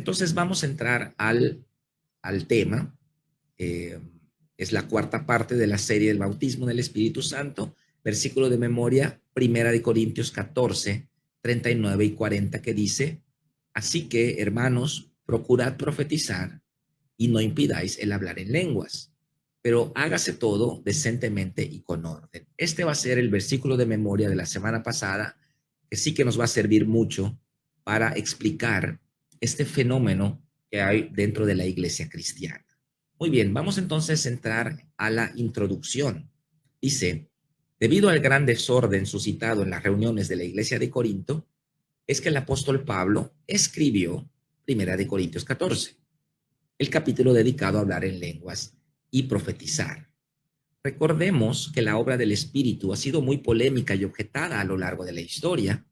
Entonces vamos a entrar al tema. eh, es la cuarta parte de la serie del bautismo del Espíritu Santo, versículo de memoria, 1 Corintios 14, 39 y 40, que dice: así que, hermanos, procurad profetizar y no impidáis el hablar en lenguas, pero hágase todo decentemente y con orden. Este va a ser el versículo de memoria de la semana pasada, que sí que nos va a servir mucho para explicar este fenómeno que hay dentro de la iglesia cristiana. Muy bien, vamos entonces a entrar a la introducción. Dice: debido al gran desorden suscitado en las reuniones de la iglesia de Corinto, es que el apóstol Pablo escribió 1 Corintios 14, el capítulo dedicado a hablar en lenguas y profetizar. Recordemos que la obra del Espíritu ha sido muy polémica y objetada a lo largo de la historia,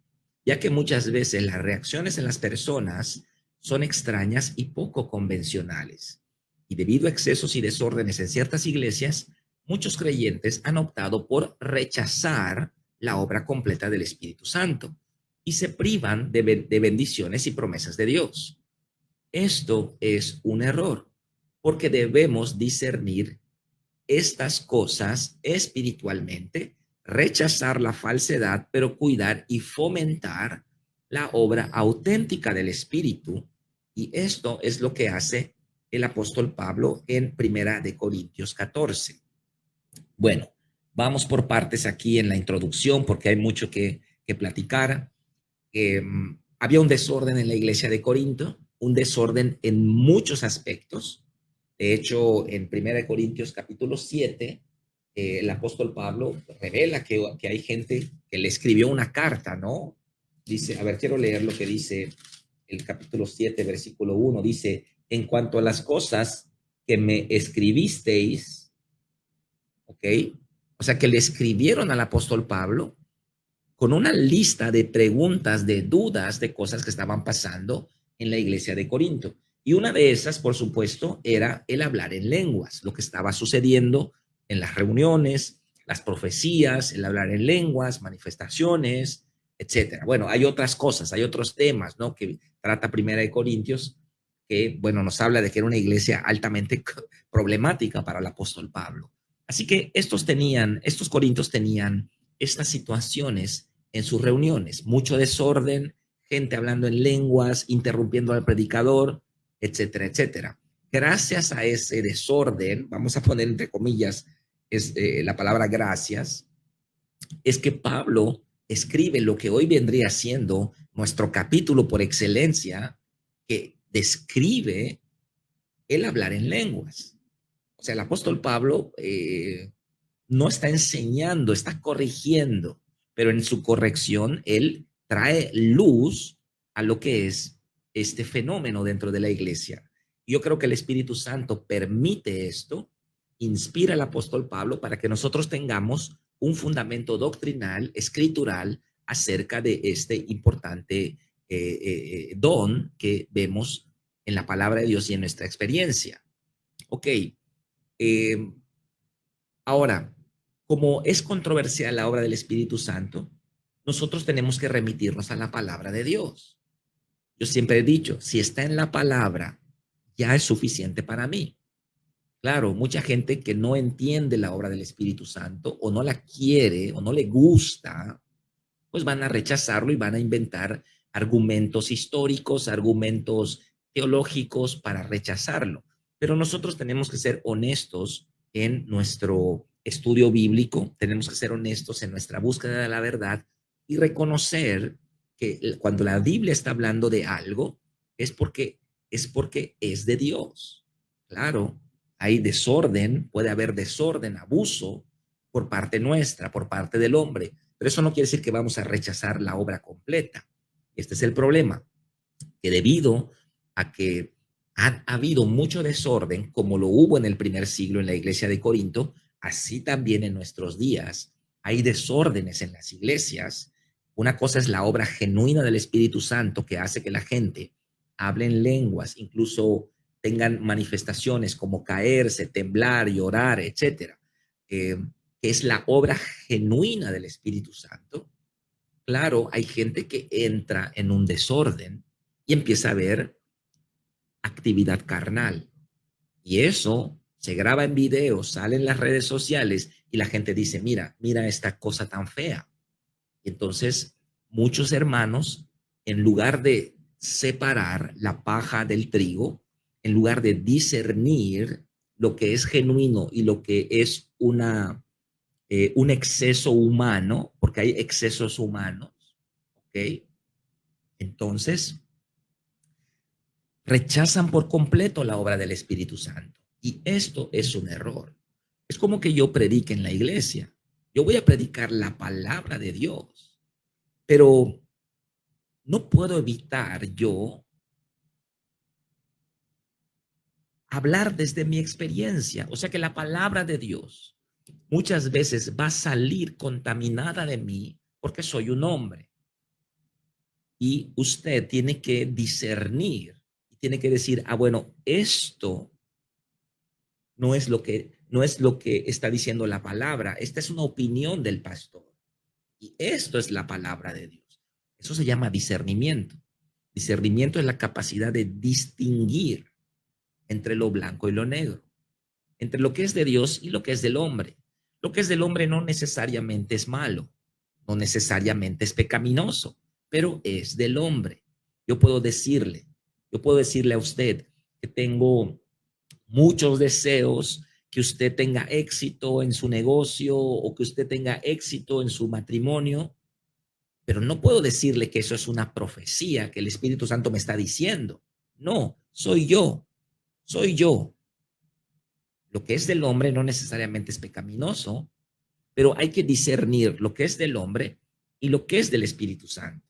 ya que muchas veces las reacciones en las personas son extrañas y poco convencionales. Y debido a excesos y desórdenes en ciertas iglesias, muchos creyentes han optado por rechazar la obra completa del Espíritu Santo y se privan de bendiciones y promesas de Dios. Esto es un error, porque debemos discernir estas cosas espiritualmente, rechazar la falsedad, pero cuidar y fomentar la obra auténtica del Espíritu. Y esto es lo que hace el apóstol Pablo en 1 Corintios 14. Bueno, vamos por partes aquí en la introducción porque hay mucho que platicar. Había un desorden en la iglesia de Corinto, un desorden en muchos aspectos. De hecho, en 1 Corintios 7, el apóstol Pablo revela que hay gente que le escribió una carta, ¿no? Dice, a ver, quiero leer lo que dice el capítulo 7, versículo 1. Dice: en cuanto a las cosas que me escribisteis, ¿ok? O sea, que le escribieron al apóstol Pablo con una lista de preguntas, de dudas, de cosas que estaban pasando en la iglesia de Corinto. Y una de esas, por supuesto, era el hablar en lenguas, lo que estaba sucediendo en las reuniones, las profecías, el hablar en lenguas, manifestaciones, etcétera. Bueno, hay otras cosas, hay otros temas, ¿no? Que trata 1 Corintios, que, bueno, nos habla de que era una iglesia altamente problemática para el apóstol Pablo. Así que estos corintios tenían estas situaciones en sus reuniones, mucho desorden, gente hablando en lenguas, interrumpiendo al predicador, etcétera, etcétera. Gracias a ese desorden, vamos a poner entre comillas la palabra gracias, es que Pablo escribe lo que hoy vendría siendo nuestro capítulo por excelencia, que describe el hablar en lenguas. O sea, el apóstol Pablo no está enseñando, está corrigiendo, pero en su corrección él trae luz a lo que es este fenómeno dentro de la iglesia. Yo creo que el Espíritu Santo permite esto, inspira al apóstol Pablo para que nosotros tengamos un fundamento doctrinal, escritural, acerca de este importante don que vemos en la palabra de Dios y en nuestra experiencia. Ok, ahora, como es controversial la obra del Espíritu Santo, nosotros tenemos que remitirnos a la palabra de Dios. Yo siempre he dicho, si está en la palabra, ya es suficiente para mí. Claro, mucha gente que no entiende la obra del Espíritu Santo o no la quiere o no le gusta, pues van a rechazarlo y van a inventar argumentos históricos, argumentos teológicos para rechazarlo. Pero nosotros tenemos que ser honestos en nuestro estudio bíblico, tenemos que ser honestos en nuestra búsqueda de la verdad y reconocer que cuando la Biblia está hablando de algo es porque es de Dios. Claro, hay desorden, puede haber desorden, abuso por parte nuestra, por parte del hombre, pero eso no quiere decir que vamos a rechazar la obra completa. Este es el problema, que debido a que ha habido mucho desorden, como lo hubo en el primer siglo en la iglesia de Corinto, así también en nuestros días hay desórdenes en las iglesias. Una cosa es la obra genuina del Espíritu Santo que hace que la gente hable en lenguas, incluso tengan manifestaciones como caerse, temblar, llorar, etcétera, que es la obra genuina del Espíritu Santo. Claro, hay gente que entra en un desorden y empieza a ver actividad carnal. Y eso se graba en video, sale en las redes sociales y la gente dice, mira, mira esta cosa tan fea. Y entonces muchos hermanos, en lugar de separar la paja del trigo, en lugar de discernir lo que es genuino y lo que es un exceso humano, porque hay excesos humanos, ¿ok? Entonces, rechazan por completo la obra del Espíritu Santo. Y esto es un error. Es como que yo predique en la iglesia. Yo voy a predicar la palabra de Dios, pero no puedo evitar yo hablar desde mi experiencia. O sea que la palabra de Dios muchas veces va a salir contaminada de mí porque soy un hombre. Y usted tiene que discernir, tiene que decir, ah, bueno, esto no es lo que está diciendo la palabra. Esta es una opinión del pastor. Y esto es la palabra de Dios. Eso se llama discernimiento. Discernimiento es la capacidad de distinguir entre lo blanco y lo negro, entre lo que es de Dios y lo que es del hombre. Lo que es del hombre no necesariamente es malo, no necesariamente es pecaminoso, pero es del hombre. Yo puedo decirle, yo puedo decirle a usted que tengo muchos deseos, que usted tenga éxito en su negocio o que usted tenga éxito en su matrimonio, pero no puedo decirle que eso es una profecía que el Espíritu Santo me está diciendo. No, soy yo, soy yo. Lo que es del hombre no necesariamente es pecaminoso, pero hay que discernir lo que es del hombre y lo que es del Espíritu Santo.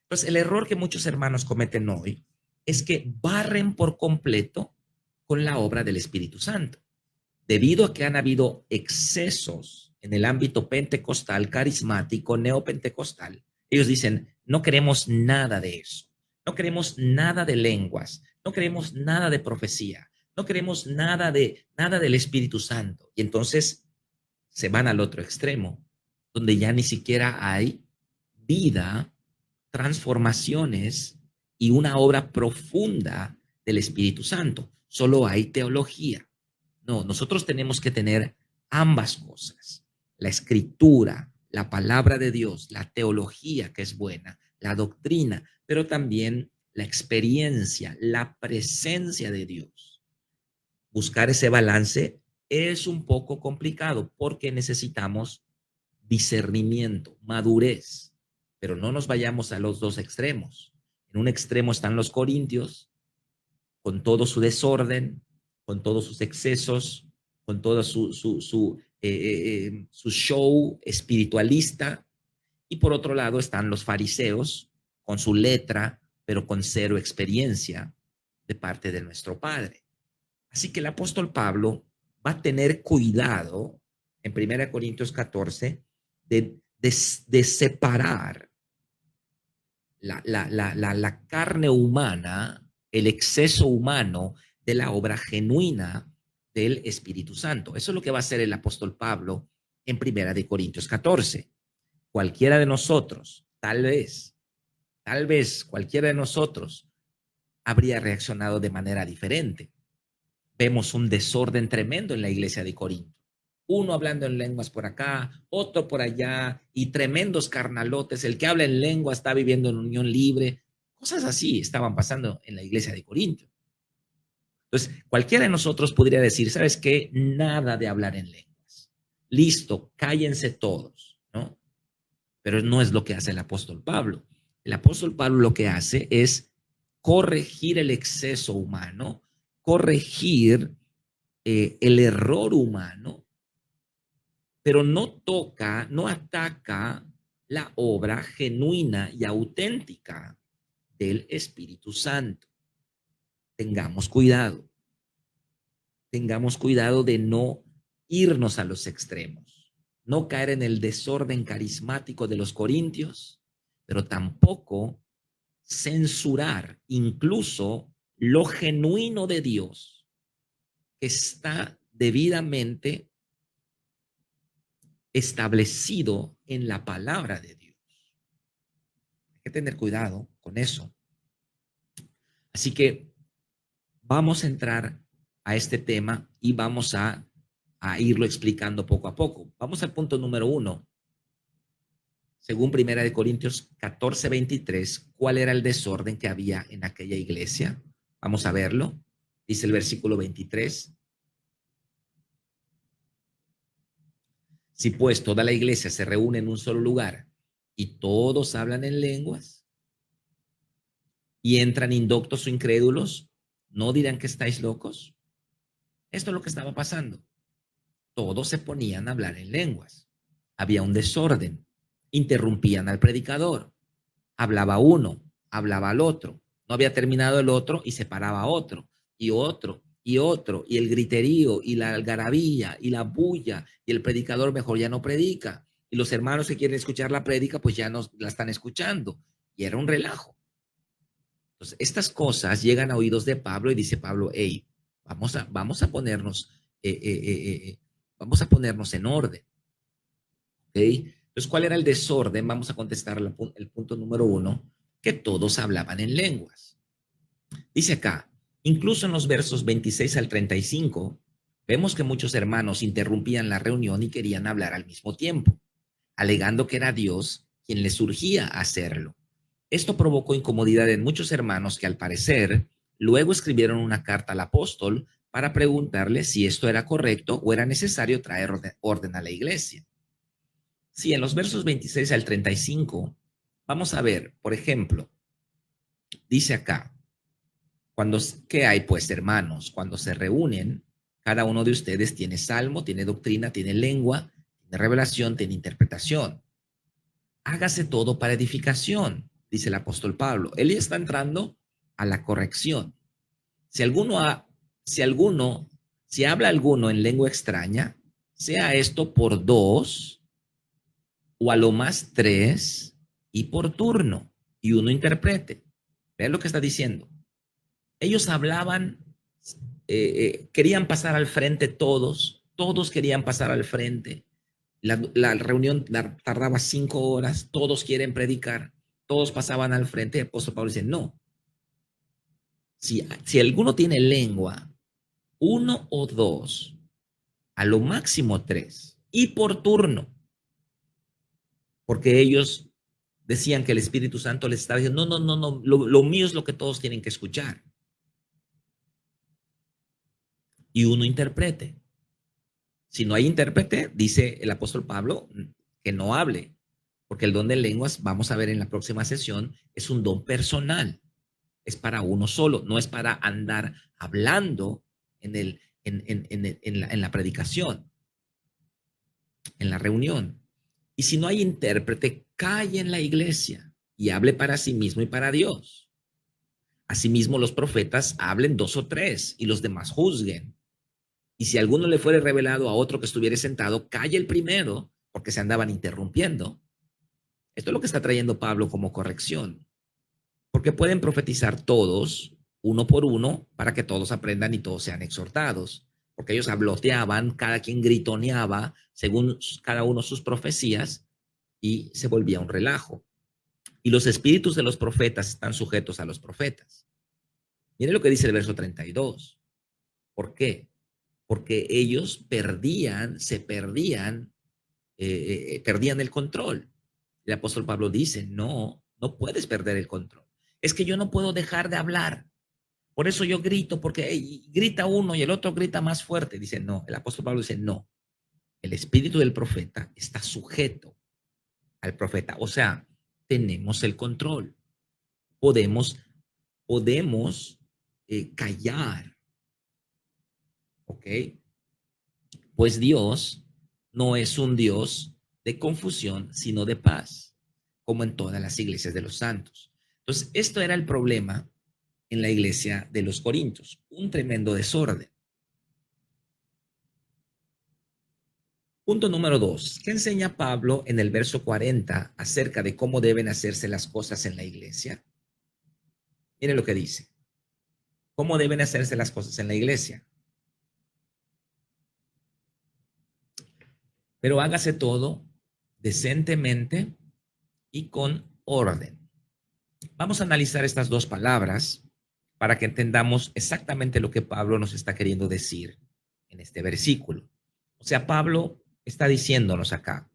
Entonces, el error que muchos hermanos cometen hoy es que barren por completo con la obra del Espíritu Santo. Debido a que han habido excesos en el ámbito pentecostal, carismático, neopentecostal, ellos dicen, no queremos nada de eso, no queremos nada de lenguas, no queremos nada de profecía, no queremos nada del Espíritu Santo. Y entonces se van al otro extremo, donde ya ni siquiera hay vida, transformaciones y una obra profunda del Espíritu Santo. Solo hay teología. No, nosotros tenemos que tener ambas cosas. La escritura, la palabra de Dios, la teología que es buena, la doctrina, pero también la experiencia, la presencia de Dios. Buscar ese balance es un poco complicado porque necesitamos discernimiento, madurez, pero no nos vayamos a los dos extremos. En un extremo están los corintios, con todo su desorden, con todos sus excesos, con todo su show espiritualista. Y por otro lado están los fariseos, con su letra, pero con cero experiencia de parte de nuestro Padre. Así que el apóstol Pablo va a tener cuidado en 1 Corintios 14 de separar la carne humana, el exceso humano de la obra genuina del Espíritu Santo. Eso es lo que va a hacer el apóstol Pablo en 1 Corintios 14. Cualquiera de nosotros, tal vez cualquiera de nosotros habría reaccionado de manera diferente. Vemos un desorden tremendo en la iglesia de Corinto. Uno hablando en lenguas por acá, otro por allá, y tremendos carnalotes. El que habla en lengua está viviendo en unión libre. Cosas así estaban pasando en la iglesia de Corinto. Entonces, cualquiera de nosotros podría decir, ¿sabes qué? Nada de hablar en lenguas. Listo, cállense todos, ¿no? Pero no es lo que hace el apóstol Pablo. El apóstol Pablo lo que hace es corregir el exceso humano, corregir el error humano, pero no toca, no ataca la obra genuina y auténtica del Espíritu Santo. Tengamos cuidado de no irnos a los extremos, no caer en el desorden carismático de los corintios, pero tampoco censurar incluso lo genuino de Dios que está debidamente establecido en la palabra de Dios. Hay que tener cuidado con eso. Así que Vamos a entrar a este tema y vamos a irlo explicando poco a poco. Vamos al punto número 1. Según 1 Corintios 14:23, ¿cuál era el desorden que había en aquella iglesia? Vamos a verlo. Dice el versículo 23. Si pues toda la iglesia se reúne en un solo lugar y todos hablan en lenguas y entran indoctos o incrédulos, ¿no dirán que estáis locos? Esto es lo que estaba pasando. Todos se ponían a hablar en lenguas. Había un desorden. Interrumpían al predicador. Hablaba uno, hablaba al otro. No había terminado el otro y se paraba otro, y otro, y otro. Y el griterío, y la algarabía, y la bulla. Y el predicador mejor ya no predica. Y los hermanos que quieren escuchar la prédica, pues ya no la están escuchando. Y era un relajo. Entonces, estas cosas llegan a oídos de Pablo y dice Pablo, hey, vamos a ponernos en orden. ¿Okay? Entonces, ¿cuál era el desorden? Vamos a contestar el punto número 1, que todos hablaban en lenguas. Dice acá, incluso en los versos 26 al 35, vemos que muchos hermanos interrumpían la reunión y querían hablar al mismo tiempo, alegando que era Dios quien les surgía hacerlo. Esto provocó incomodidad en muchos hermanos que, al parecer, luego escribieron una carta al apóstol para preguntarle si esto era correcto o era necesario traer orden a la iglesia. Sí, en los versos 26 al 35, vamos a ver, por ejemplo, dice acá, ¿qué hay pues, hermanos? Cuando se reúnen, cada uno de ustedes tiene salmo, tiene doctrina, tiene lengua, tiene revelación, tiene interpretación. Hágase todo para edificación, dice el apóstol Pablo. Él ya está entrando a la corrección. Si habla alguno en lengua extraña, sea esto por 2 o a lo más 3 y por turno, y uno interprete. Vean lo que está diciendo. Ellos hablaban, querían pasar al frente todos querían pasar al frente. La reunión tardaba 5 horas, todos quieren predicar, todos pasaban al frente. El apóstol Pablo dice, no. Si alguno tiene lengua, 1 o 2, a lo máximo 3, y por turno, porque ellos decían que el Espíritu Santo les estaba diciendo, no, lo mío es lo que todos tienen que escuchar. Y uno interprete. Si no hay intérprete, dice el apóstol Pablo, que no hable, porque el don de lenguas, vamos a ver en la próxima sesión, es un don personal, es para uno solo, no es para andar hablando en la predicación, en la reunión. Y si no hay intérprete, calle en la iglesia y hable para sí mismo y para Dios. Asimismo, los profetas hablen 2 o 3 y los demás juzguen. Y si alguno le fuere revelado a otro que estuviera sentado, calle el primero, porque se andaban interrumpiendo. Esto es lo que está trayendo Pablo como corrección. Porque pueden profetizar todos, uno por uno, para que todos aprendan y todos sean exhortados. Porque ellos habloteaban, cada quien gritoneaba según cada uno sus profecías y se volvía un relajo. Y los espíritus de los profetas están sujetos a los profetas. Mire lo que dice el verso 32. ¿Por qué? Porque ellos perdían el control. El apóstol Pablo dice, no puedes perder el control. Es que yo no puedo dejar de hablar. Por eso yo grito, porque grita uno y el otro grita más fuerte. Dice, no, el apóstol Pablo dice, no. El espíritu del profeta está sujeto al profeta. O sea, tenemos el control. Podemos callar. ¿Ok? Pues Dios no es un Dios de confusión, sino de paz, como en todas las iglesias de los santos. Entonces, esto era el problema en la iglesia de los Corintios, un tremendo desorden. Punto número 2. ¿Qué enseña Pablo en el verso 40 acerca de cómo deben hacerse las cosas en la iglesia? Miren lo que dice. ¿Cómo deben hacerse las cosas en la iglesia? Pero hágase todo decentemente y con orden. Vamos a analizar estas dos palabras para que entendamos exactamente lo que Pablo nos está queriendo decir en este versículo. O sea, Pablo está diciéndonos acá,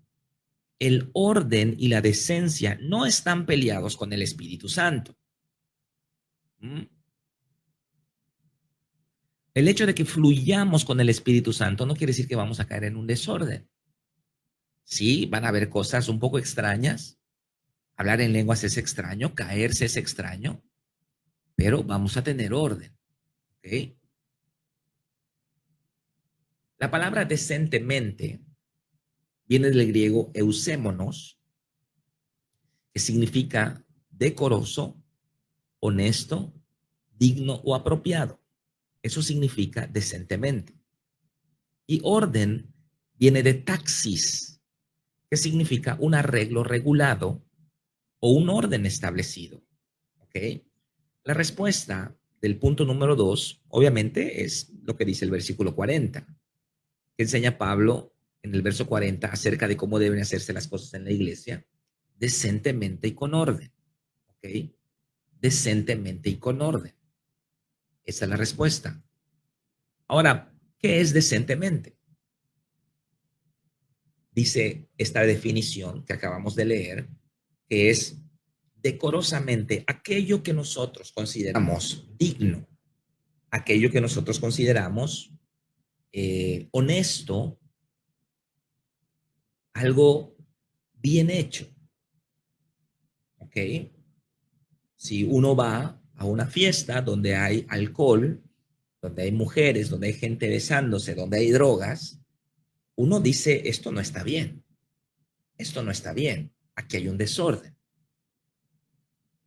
el orden y la decencia no están peleados con el Espíritu Santo. ¿Mm? El hecho de que fluyamos con el Espíritu Santo no quiere decir que vamos a caer en un desorden. Sí, van a haber cosas un poco extrañas. Hablar en lenguas es extraño, caerse es extraño, pero vamos a tener orden. ¿Ok? La palabra decentemente viene del griego eusémonos, que significa decoroso, honesto, digno o apropiado. Eso significa decentemente. Y orden viene de taxis, que significa un arreglo regulado o un orden establecido. ¿Ok? La respuesta del punto número 2, obviamente, es lo que dice el versículo 40, que enseña Pablo en el verso 40 acerca de cómo deben hacerse las cosas en la iglesia, decentemente y con orden. ¿Ok? Decentemente y con orden. Esa es la respuesta. Ahora, ¿qué es decentemente? Dice esta definición que acabamos de leer, que es decorosamente aquello que nosotros consideramos digno, aquello que nosotros consideramos honesto, algo bien hecho. ¿Ok? Si uno va a una fiesta donde hay alcohol, donde hay mujeres, donde hay gente besándose, donde hay drogas, uno dice, esto no está bien, esto no está bien, aquí hay un desorden.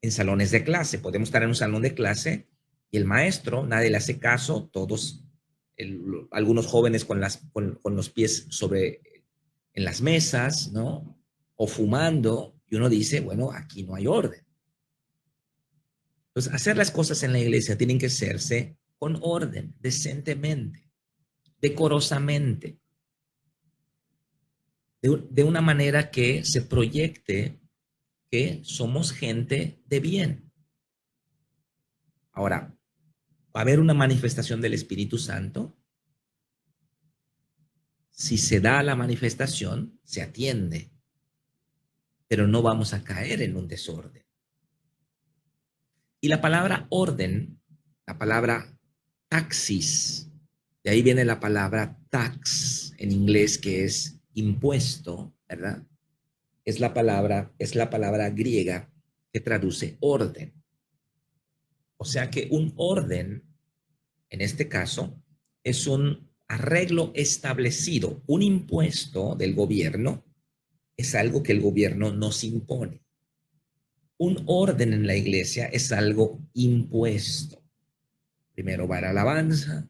En salones de clase, podemos estar en un salón de clase y el maestro, nadie le hace caso, todos, algunos jóvenes con los pies en las mesas, ¿no? O fumando, y uno dice, bueno, aquí no hay orden. Entonces, hacer las cosas en la iglesia tienen que hacerse con orden, decentemente, decorosamente, de una manera que se proyecte que somos gente de bien. Ahora, ¿va a haber una manifestación del Espíritu Santo? Si se da la manifestación, se atiende, pero no vamos a caer en un desorden. Y la palabra orden, la palabra taxis, de ahí viene la palabra tax en inglés, que es impuesto, ¿verdad? Es la palabra griega que traduce orden. O sea que un orden, en este caso, es un arreglo establecido, un impuesto del gobierno, es algo que el gobierno nos impone. Un orden en la iglesia es algo impuesto. Primero va la alabanza,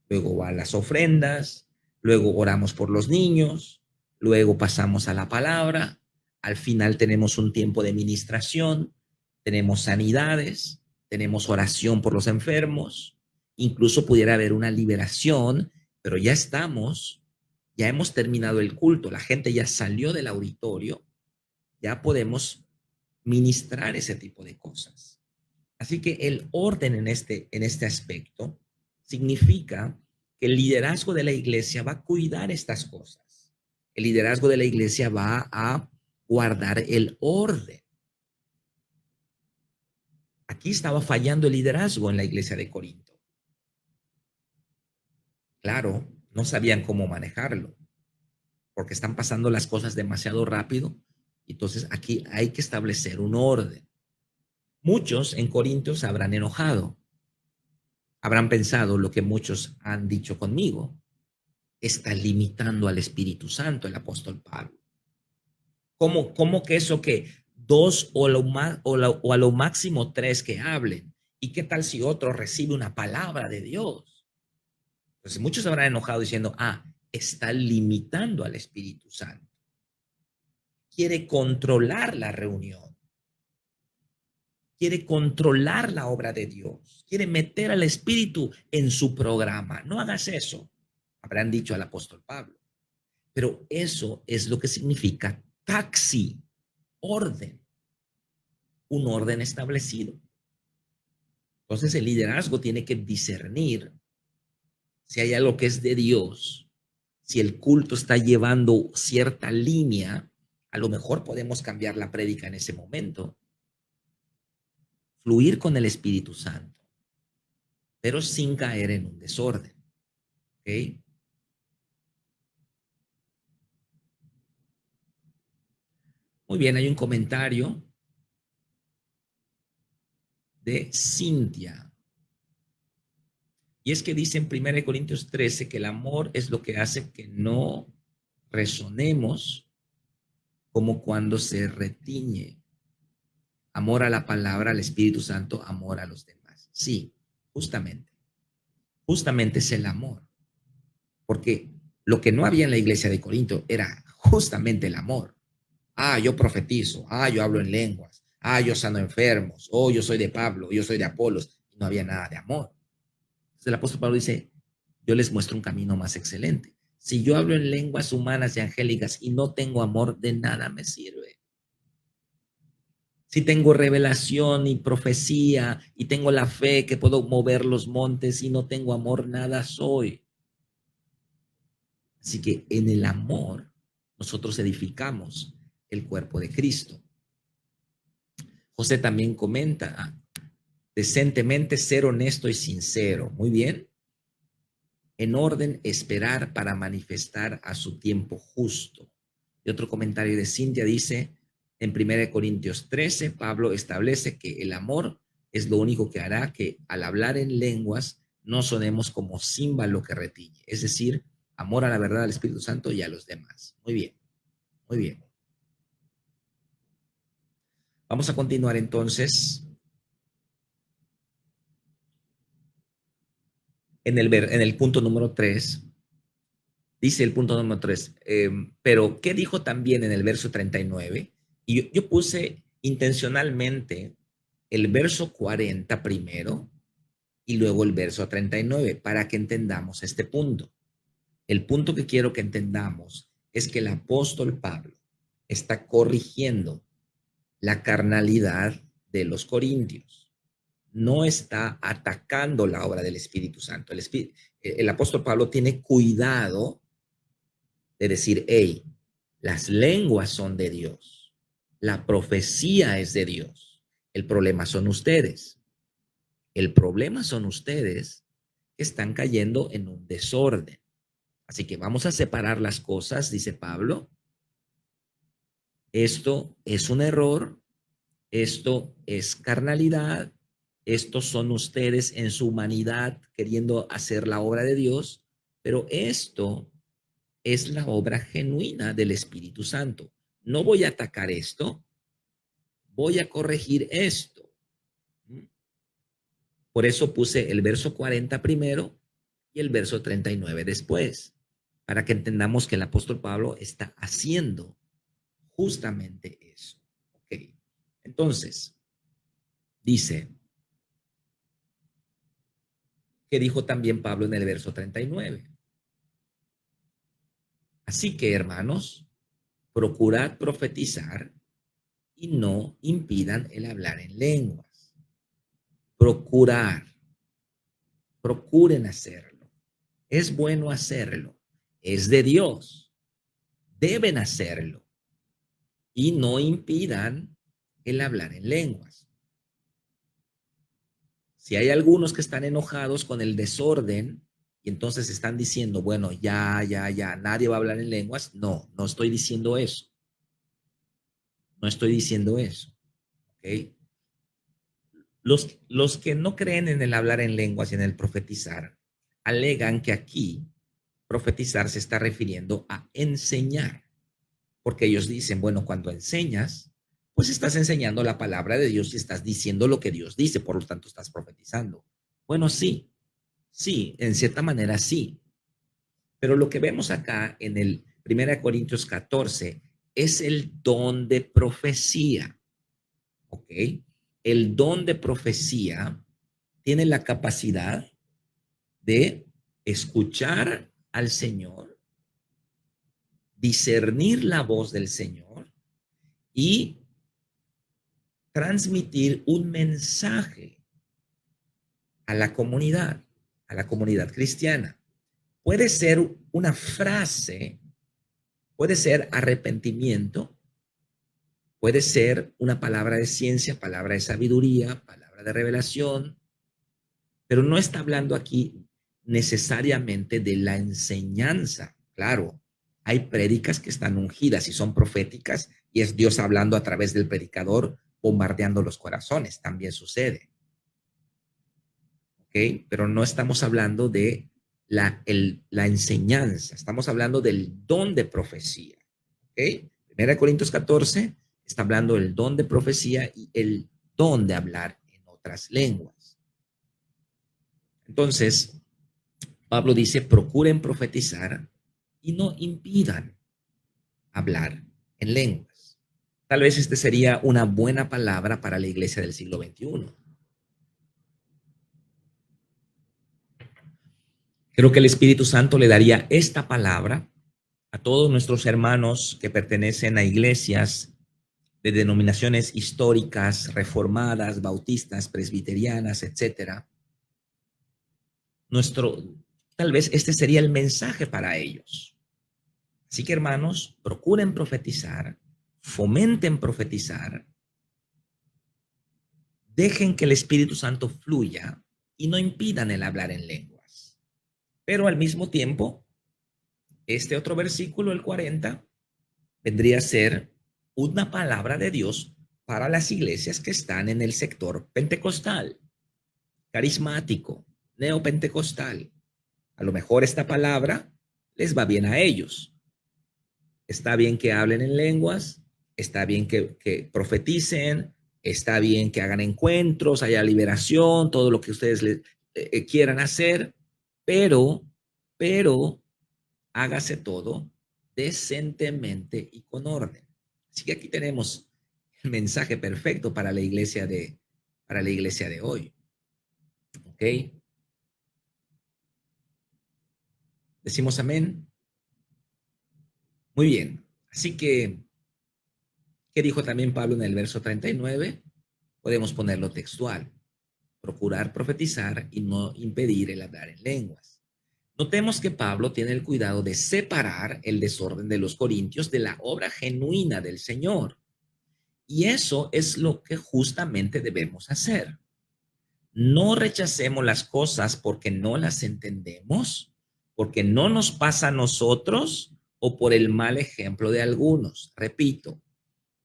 luego van las ofrendas, luego oramos por los niños, luego pasamos a la palabra, al final tenemos un tiempo de ministración, tenemos sanidades, tenemos oración por los enfermos, incluso pudiera haber una liberación, pero ya hemos terminado el culto, la gente ya salió del auditorio, ya podemos ministrar ese tipo de cosas. Así que el orden en este aspecto significa que el liderazgo de la iglesia va a cuidar estas cosas. El liderazgo de la iglesia va a guardar el orden. Aquí estaba fallando el liderazgo en la iglesia de Corinto. Claro, no sabían cómo manejarlo, porque están pasando las cosas demasiado rápido. Entonces aquí hay que establecer un orden. Muchos en Corinto se habrán enojado, habrán pensado lo que muchos han dicho conmigo. Está limitando al Espíritu Santo el apóstol Pablo. ¿Cómo que eso que dos o a lo máximo tres que hablen? ¿Y qué tal si otro recibe una palabra de Dios? Entonces muchos se habrán enojado diciendo, está limitando al Espíritu Santo. Quiere controlar la reunión. Quiere controlar la obra de Dios. Quiere meter al Espíritu en su programa. No hagas eso, habrán dicho al apóstol Pablo. Pero eso es lo que significa taxi, orden, un orden establecido. Entonces el liderazgo tiene que discernir si hay algo que es de Dios, si el culto está llevando cierta línea, a lo mejor podemos cambiar la prédica en ese momento. Fluir con el Espíritu Santo, pero sin caer en un desorden. ¿Ok? Muy bien, hay un comentario de Cintia. Y es que dice en 1 Corintios 13 que el amor es lo que hace que no resonemos como cuando se retiñe. Amor a la palabra, al Espíritu Santo, amor a los demás. Sí, justamente. Justamente es el amor. Porque lo que no había en la iglesia de Corinto era justamente el amor. Ah, yo profetizo. Ah, yo hablo en lenguas. Ah, yo sano enfermos. Oh, yo soy de Pablo. Yo soy de Apolos. Y no había nada de amor. Entonces el apóstol Pablo dice, yo les muestro un camino más excelente. Si yo hablo en lenguas humanas y angélicas y no tengo amor, de nada me sirve. Si tengo revelación y profecía y tengo la fe que puedo mover los montes y no tengo amor, nada soy. Así que en el amor nosotros edificamos el cuerpo de Cristo. José también comenta, decentemente ser honesto y sincero. Muy bien. En orden esperar para manifestar a su tiempo justo. Y otro comentario de Cintia dice, en 1 Corintios 13, Pablo establece que el amor es lo único que hará que al hablar en lenguas no sonemos como címbalo que retiñe. Es decir, amor a la verdad, al Espíritu Santo y a los demás. Muy bien, muy bien. Vamos a continuar entonces en el punto número 3. Dice el punto número 3, pero ¿qué dijo también en el verso 39? Y yo puse intencionalmente el verso 40 primero y luego el verso 39 para que entendamos este punto. El punto que quiero que entendamos es que el apóstol Pablo está corrigiendo la carnalidad de los corintios. No está atacando la obra del Espíritu Santo. El apóstol Pablo tiene cuidado de decir, hey, las lenguas son de Dios, la profecía es de Dios, el problema son ustedes. El problema son ustedes que están cayendo en un desorden. Así que vamos a separar las cosas, dice Pablo. Esto es un error, esto es carnalidad, estos son ustedes en su humanidad queriendo hacer la obra de Dios, pero esto es la obra genuina del Espíritu Santo. No voy a atacar esto, voy a corregir esto. Por eso puse el verso 40 primero y el verso 39 después, para que entendamos que el apóstol Pablo está haciendo justamente eso. Okay. Entonces, dice, que dijo también Pablo en el verso 39. Así que, hermanos, procurad profetizar y no impidan el hablar en lenguas. Procurar, procuren hacerlo. Es bueno hacerlo. Es de Dios. Deben hacerlo. Y no impidan el hablar en lenguas. Si hay algunos que están enojados con el desorden y entonces están diciendo, bueno, ya, nadie va a hablar en lenguas. No, no estoy diciendo eso. No estoy diciendo eso. ¿Ok? Los que no creen en el hablar en lenguas y en el profetizar, alegan que aquí profetizar se está refiriendo a enseñar, porque ellos dicen, bueno, cuando enseñas, pues estás enseñando la palabra de Dios y estás diciendo lo que Dios dice, por lo tanto estás profetizando. Bueno, sí, sí, en cierta manera sí, pero lo que vemos acá en el 1 Corintios 14 es el don de profecía, ¿ok? El don de profecía tiene la capacidad de escuchar al Señor, discernir la voz del Señor y transmitir un mensaje a la comunidad cristiana. Puede ser una frase, puede ser arrepentimiento, puede ser una palabra de ciencia, palabra de sabiduría, palabra de revelación, pero no está hablando aquí necesariamente de la enseñanza. Claro, hay prédicas que están ungidas y son proféticas y es Dios hablando a través del predicador, bombardeando los corazones. También sucede. ¿Ok? Pero no estamos hablando de la enseñanza, estamos hablando del don de profecía. ¿Ok? 1 Corintios 14 está hablando del don de profecía y el don de hablar en otras lenguas. Entonces, Pablo dice, procuren profetizar y no impidan hablar en lenguas. Tal vez este sería una buena palabra para la iglesia del siglo XXI. Creo que el Espíritu Santo le daría esta palabra a todos nuestros hermanos que pertenecen a iglesias de denominaciones históricas, reformadas, bautistas, presbiterianas, etcétera. Tal vez este sería el mensaje para ellos. Así que, hermanos, procuren profetizar, fomenten profetizar, dejen que el Espíritu Santo fluya y no impidan el hablar en lenguas. Pero al mismo tiempo, este otro versículo, el 40, vendría a ser una palabra de Dios para las iglesias que están en el sector pentecostal, carismático, neopentecostal. A lo mejor esta palabra les va bien a ellos. Está bien que hablen en lenguas, está bien que profeticen, está bien que hagan encuentros, haya liberación, todo lo que ustedes quieran hacer, pero hágase todo decentemente y con orden. Así que aquí tenemos el mensaje perfecto para la iglesia de hoy. ¿Ok? ¿Decimos amén? Muy bien. Así que, ¿qué dijo también Pablo en el verso 39? Podemos ponerlo textual. Procurar profetizar y no impedir el hablar en lenguas. Notemos que Pablo tiene el cuidado de separar el desorden de los corintios de la obra genuina del Señor. Y eso es lo que justamente debemos hacer. No rechacemos las cosas porque no las entendemos, porque no nos pasa a nosotros o por el mal ejemplo de algunos. Repito,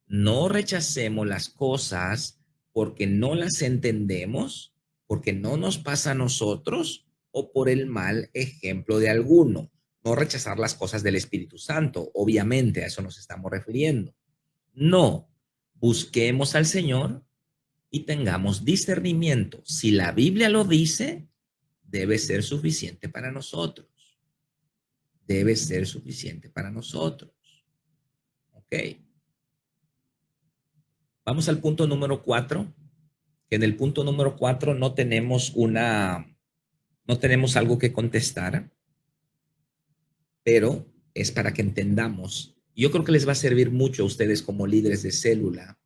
no rechacemos las cosas porque no las entendemos, porque no nos pasa a nosotros o por el mal ejemplo de alguno. No rechazar las cosas del Espíritu Santo, obviamente a eso nos estamos refiriendo. No, busquemos al Señor y tengamos discernimiento. Si la Biblia lo dice, debe ser suficiente para nosotros. Debe ser suficiente para nosotros. Ok. Vamos al punto número 4, que en el punto número 4 no tenemos algo que contestar, pero es para que entendamos. Yo creo que les va a servir mucho a ustedes como líderes de célula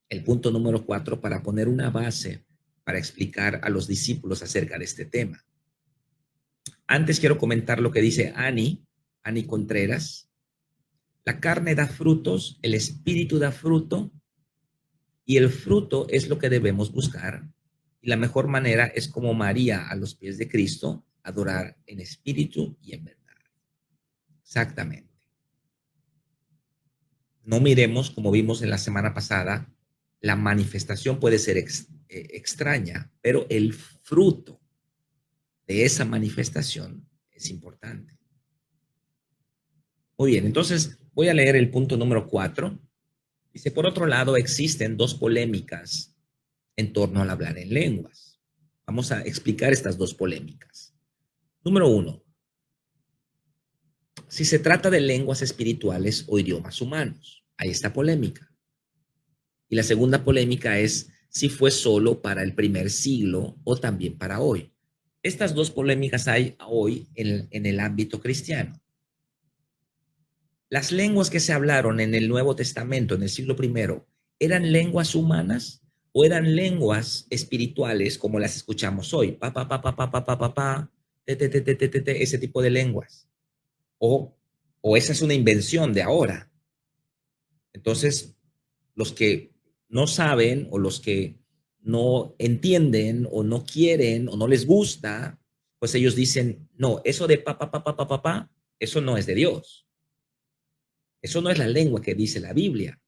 el punto número 4 para poner una base para explicar a los discípulos acerca de este tema. Antes quiero comentar lo que dice Ani Contreras. La carne da frutos, el espíritu da fruto, y el fruto es lo que debemos buscar. Y la mejor manera es como María a los pies de Cristo, adorar en espíritu y en verdad. Exactamente. No miremos, como vimos en la semana pasada, la manifestación puede ser extraña, pero el fruto de esa manifestación es importante. Muy bien, entonces voy a leer el punto número 4. Dice, por otro lado, existen dos polémicas en torno al hablar en lenguas. Vamos a explicar estas dos polémicas. Número 1. Si se trata de lenguas espirituales o idiomas humanos, hay esta polémica. Y la segunda polémica es si fue solo para el primer siglo o también para hoy. Estas dos polémicas hay hoy en el ámbito cristiano. Las lenguas que se hablaron en el Nuevo Testamento, en el siglo I, ¿eran lenguas humanas o eran lenguas espirituales como las escuchamos hoy, pa, pa, pa, pa, pa, pa, pa, pa, pa, te, te, te, te, te, te, te, ese tipo de lenguas. O, o esa es una invención de ahora. Entonces, los que no saben o los que no entienden o no quieren o no les gusta, pues ellos dicen, no, eso de pa, pa, pa, pa, pa, pa, pa, eso no es de Dios. Eso no es la lengua que dice la Biblia.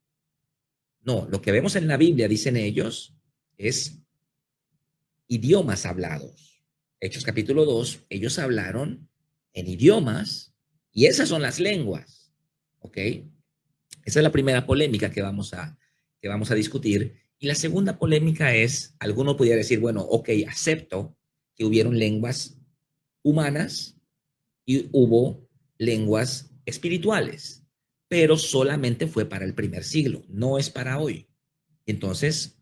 No, lo que vemos en la Biblia, dicen ellos, es idiomas hablados. Hechos capítulo 2, ellos hablaron en idiomas y esas son las lenguas. ¿Ok? Esa es la primera polémica que vamos a discutir. Y la segunda polémica es, alguno pudiera decir, bueno, ok, acepto que hubieron lenguas humanas y hubo lenguas espirituales, pero solamente fue para el primer siglo, no es para hoy. Entonces,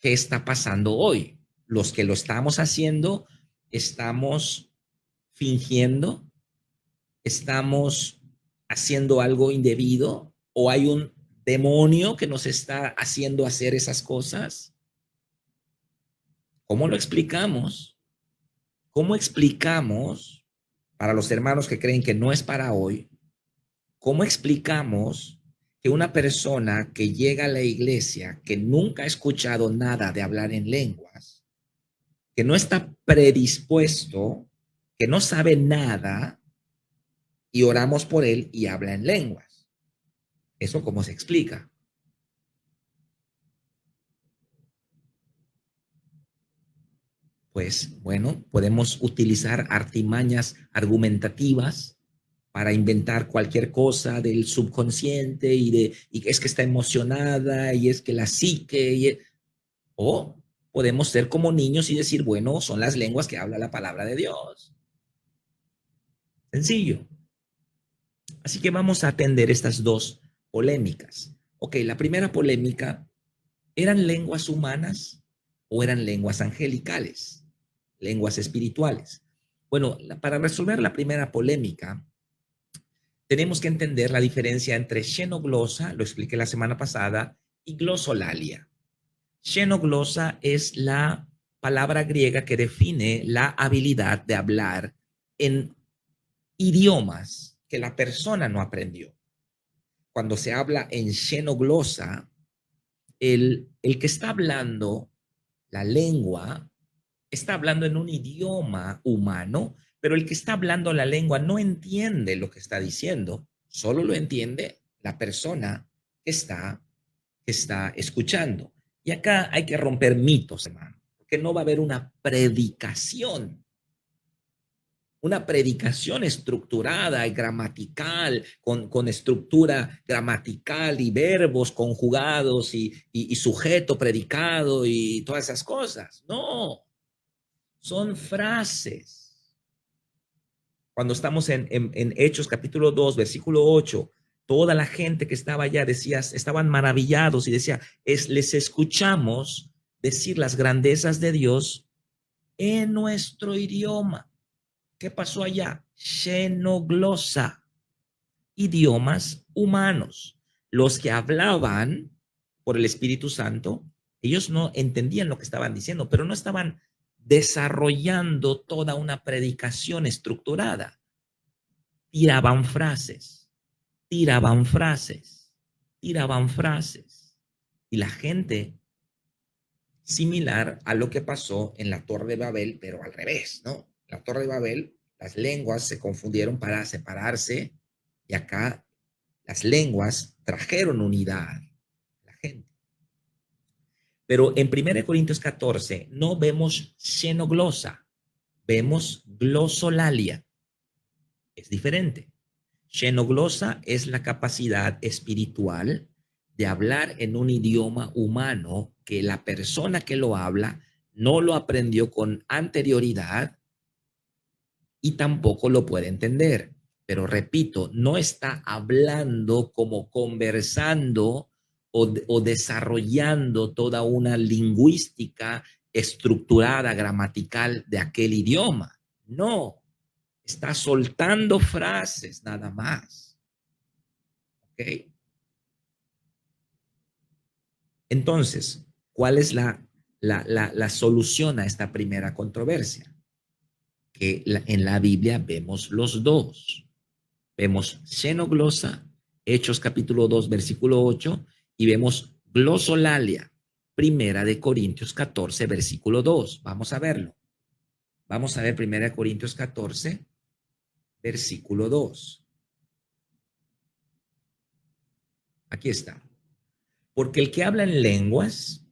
¿qué está pasando hoy? Los que lo estamos haciendo, estamos fingiendo, estamos haciendo algo indebido o hay un demonio que nos está haciendo hacer esas cosas. ¿Cómo lo explicamos? ¿Cómo explicamos para los hermanos que creen que no es para hoy? ¿Cómo explicamos que una persona que llega a la iglesia, que nunca ha escuchado nada de hablar en lenguas, que no está predispuesto, que no sabe nada, y oramos por él y habla en lenguas? ¿Eso cómo se explica? Pues bueno, podemos utilizar artimañas argumentativas para inventar cualquier cosa del subconsciente y es que está emocionada y es que la psique, o podemos ser como niños y decir, bueno, son las lenguas que habla la palabra de Dios. Sencillo. Así que vamos a atender estas dos polémicas. Ok, la primera polémica, ¿eran lenguas humanas o eran lenguas angelicales? Lenguas espirituales. Bueno, para resolver la primera polémica, tenemos que entender la diferencia entre xenoglosa, lo expliqué la semana pasada, y glosolalia. Xenoglosa es la palabra griega que define la habilidad de hablar en idiomas que la persona no aprendió. Cuando se habla en xenoglosa, el que está hablando la lengua está hablando en un idioma humano, pero el que está hablando la lengua no entiende lo que está diciendo, solo lo entiende la persona que está escuchando. Y acá hay que romper mitos, hermano, porque no va a haber una predicación estructurada y gramatical, con estructura gramatical y verbos conjugados y sujeto predicado y todas esas cosas. No, son frases. Cuando estamos en Hechos capítulo 2, versículo 8, toda la gente que estaba allá decía, estaban maravillados y decía, les escuchamos decir las grandezas de Dios en nuestro idioma. ¿Qué pasó allá? Xenoglosa, idiomas humanos. Los que hablaban por el Espíritu Santo, ellos no entendían lo que estaban diciendo, pero no estaban desarrollando toda una predicación estructurada. Tiraban frases, tiraban frases, tiraban frases. Y la gente, similar a lo que pasó en la Torre de Babel, pero al revés, ¿no? En la Torre de Babel, las lenguas se confundieron para separarse y acá las lenguas trajeron unidad a la gente. Pero en 1 Corintios 14 no vemos xenoglosa, vemos glosolalia. Es diferente. Xenoglosa es la capacidad espiritual de hablar en un idioma humano que la persona que lo habla no lo aprendió con anterioridad y tampoco lo puede entender. Pero repito, no está hablando como conversando o desarrollando toda una lingüística estructurada, gramatical de aquel idioma. No, está soltando frases nada más. ¿Ok? Entonces, ¿Cuál es la solución a esta primera controversia? Que en la Biblia vemos los dos. Vemos xenoglosa, Hechos capítulo 2, versículo 8, y vemos glosolalia, Primera de Corintios 14, versículo 2. Vamos a verlo. Vamos a ver Primera de Corintios 14, versículo 2. Aquí está. Porque el que habla en lenguas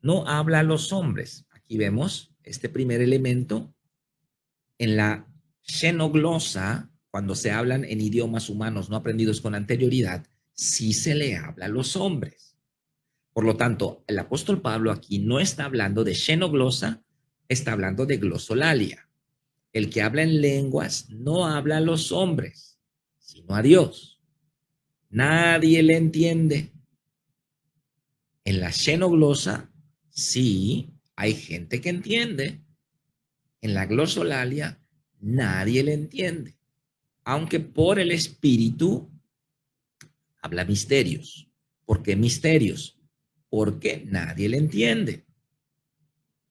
no habla a los hombres. Aquí vemos este primer elemento. En la xenoglosa, cuando se hablan en idiomas humanos no aprendidos con anterioridad, sí se le habla a los hombres. Por lo tanto, el apóstol Pablo aquí no está hablando de xenoglosa, está hablando de glosolalia. El que habla en lenguas no habla a los hombres, sino a Dios. Nadie le entiende. En la xenoglosa, sí, hay gente que entiende. En la glosolalia, nadie le entiende. Aunque por el Espíritu habla misterios. ¿Por qué misterios? Porque nadie le entiende.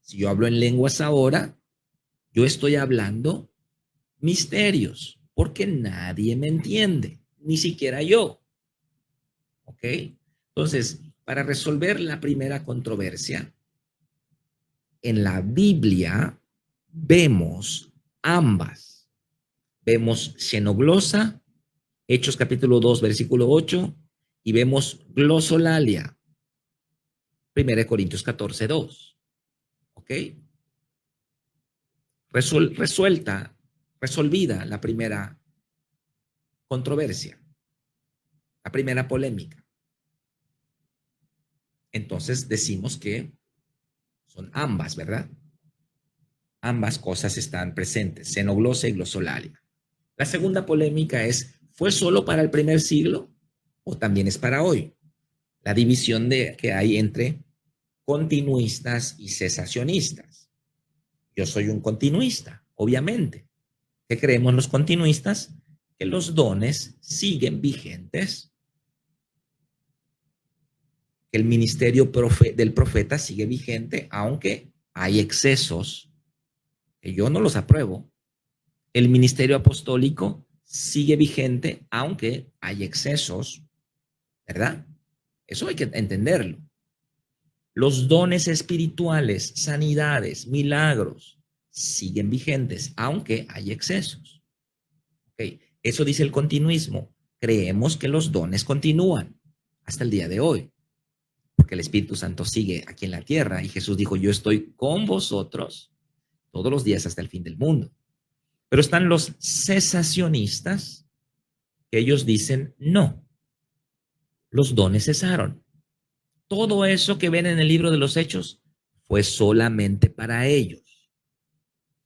Si yo hablo en lenguas ahora, yo estoy hablando misterios, porque nadie me entiende, ni siquiera yo. ¿Ok? Entonces, para resolver la primera controversia, en la Biblia vemos ambas. Vemos xenoglosa, Hechos capítulo 2, versículo 8, y vemos glosolalia, 1 Corintios 14, 2. ¿Ok? Resolvida la primera controversia, la primera polémica. Entonces decimos que son ambas, ¿verdad? Ambas cosas están presentes, xenoglosa y glosolalia. La segunda polémica es, ¿fue solo para el primer siglo o también es para hoy? La división que hay entre continuistas y cesacionistas. Yo soy un continuista, obviamente. ¿Qué creemos los continuistas? Que los dones siguen vigentes, que el ministerio del profeta sigue vigente, aunque hay excesos, que yo no los apruebo. El ministerio apostólico sigue vigente, aunque hay excesos, ¿verdad? Eso hay que entenderlo. Los dones espirituales, sanidades, milagros, siguen vigentes, aunque hay excesos. Okay. Eso dice el continuismo. Creemos que los dones continúan hasta el día de hoy, porque el Espíritu Santo sigue aquí en la tierra y Jesús dijo, yo estoy con vosotros todos los días hasta el fin del mundo. Pero están los cesacionistas, que ellos dicen, no, los dones cesaron. Todo eso que ven en el libro de los Hechos fue solamente para ellos.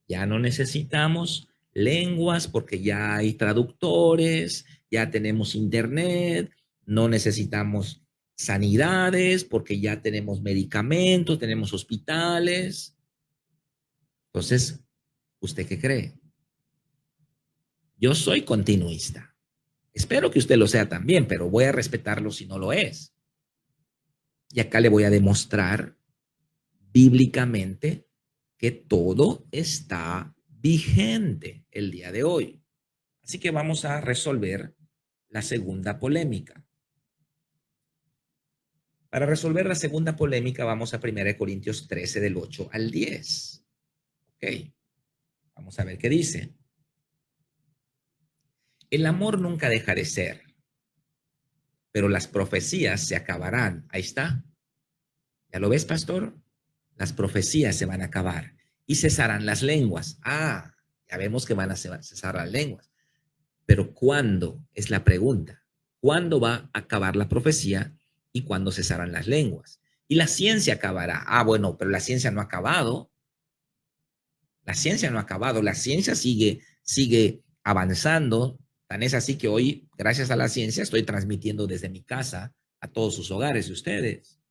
Ya no necesitamos lenguas porque ya hay traductores, ya tenemos internet, no necesitamos sanidades porque ya tenemos medicamentos, tenemos hospitales. Entonces, ¿usted qué cree? Yo soy continuista. Espero que usted lo sea también, pero voy a respetarlo si no lo es. Y acá le voy a demostrar bíblicamente que todo está vigente el día de hoy. Así que vamos a resolver la segunda polémica. Para resolver la segunda polémica vamos a 1 Corintios 13 del 8 al 10. Ok, vamos a ver qué dice. El amor nunca deja de ser, pero las profecías se acabarán. Ahí está. ¿Ya lo ves, pastor? Las profecías se van a acabar y cesarán las lenguas. Ah, ya vemos que van a cesar las lenguas. Pero ¿cuándo? Es la pregunta. ¿Cuándo va a acabar la profecía y cuándo cesarán las lenguas? Y la ciencia acabará. Ah, bueno, pero la ciencia no ha acabado. La ciencia no ha acabado. La ciencia sigue avanzando. Tan es así que hoy, gracias a la ciencia, estoy transmitiendo desde mi casa a todos sus hogares de ustedes.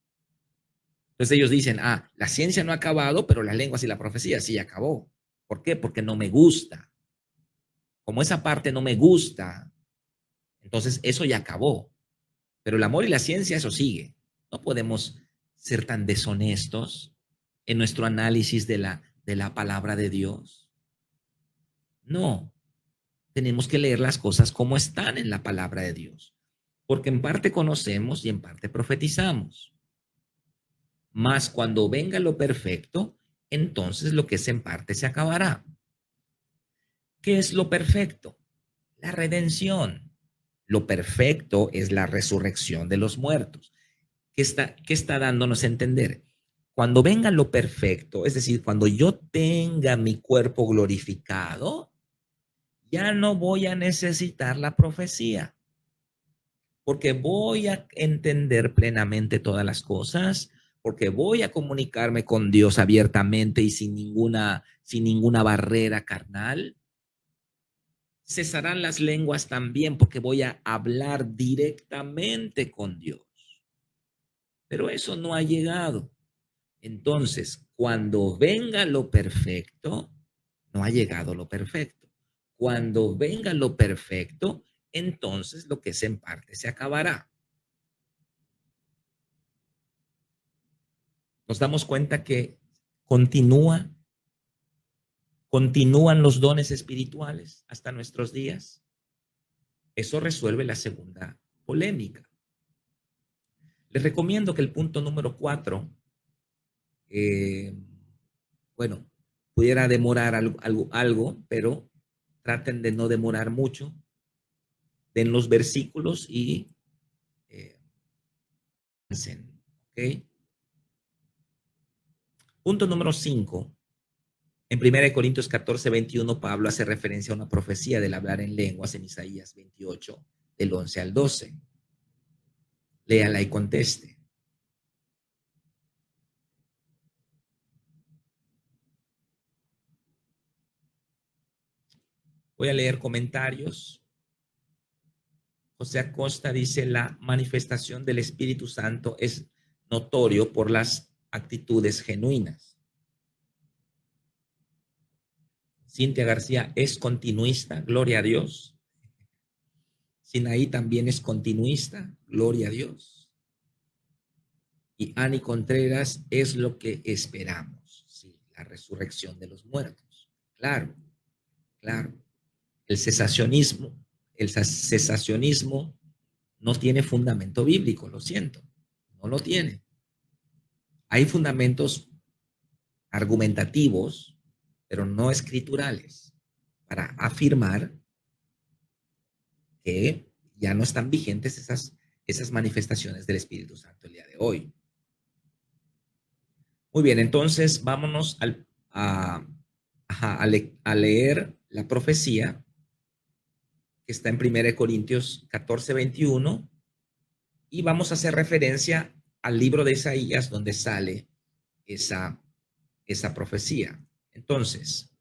Entonces ellos dicen, ah, la ciencia no ha acabado, pero las lenguas y la profecía sí acabó. ¿Por qué? Porque no me gusta. Como esa parte no me gusta, entonces eso ya acabó. Pero el amor y la ciencia, eso sigue. No podemos ser tan deshonestos en nuestro análisis de la palabra de Dios. No, tenemos que leer las cosas como están en la palabra de Dios, porque en parte conocemos y en parte profetizamos. Mas cuando venga lo perfecto, entonces lo que es en parte se acabará. ¿Qué es lo perfecto? La redención. Lo perfecto es la resurrección de los muertos. ¿Qué está dándonos a entender? Cuando venga lo perfecto, es decir, cuando yo tenga mi cuerpo glorificado, ya no voy a necesitar la profecía, porque voy a entender plenamente todas las cosas, porque voy a comunicarme con Dios abiertamente y sin ninguna barrera carnal. Cesarán las lenguas también, porque voy a hablar directamente con Dios. Pero eso no ha llegado. Entonces, cuando venga lo perfecto, no ha llegado lo perfecto. Cuando venga lo perfecto, entonces lo que es en parte se acabará. Nos damos cuenta que continúan los dones espirituales hasta nuestros días. Eso resuelve la segunda polémica. Les recomiendo que el punto número 4, bueno, pudiera demorar algo, pero traten de no demorar mucho. Den los versículos y ¿ok? Punto número 5. En 1 Corintios 14:21, Pablo hace referencia a una profecía del hablar en lenguas en Isaías 28, del 11 al 12. Léala y conteste. Voy a leer comentarios. José Acosta dice, la manifestación del Espíritu Santo es notorio por las actitudes genuinas. Cintia García es continuista, gloria a Dios. Sinaí también es continuista, gloria a Dios. Y Ani Contreras es lo que esperamos, sí, la resurrección de los muertos. Claro, claro. El cesacionismo no tiene fundamento bíblico, lo siento, no lo tiene. Hay fundamentos argumentativos, pero no escriturales, para afirmar que ya no están vigentes esas manifestaciones del Espíritu Santo el día de hoy. Muy bien, entonces vámonos a leer la profecía que está en 1 Corintios 14:21 y vamos a hacer referencia al libro de Isaías donde sale esa profecía. Entonces,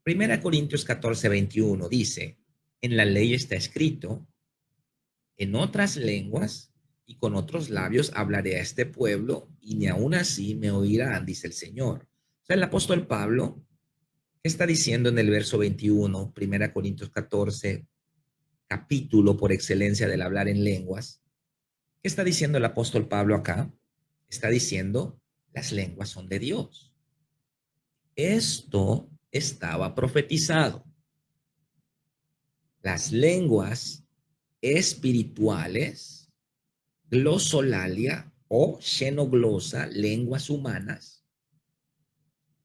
1 Corintios 14:21 dice, en la ley está escrito, en otras lenguas y con otros labios hablaré a este pueblo y ni aun así me oirán, dice el Señor. O sea, el apóstol Pablo, ¿qué está diciendo en el verso 21, 1 Corintios 14, capítulo por excelencia del hablar en lenguas? ¿Qué está diciendo el apóstol Pablo acá? Está diciendo, las lenguas son de Dios. Esto estaba profetizado. Las lenguas espirituales, glosolalia o xenoglosa, lenguas humanas,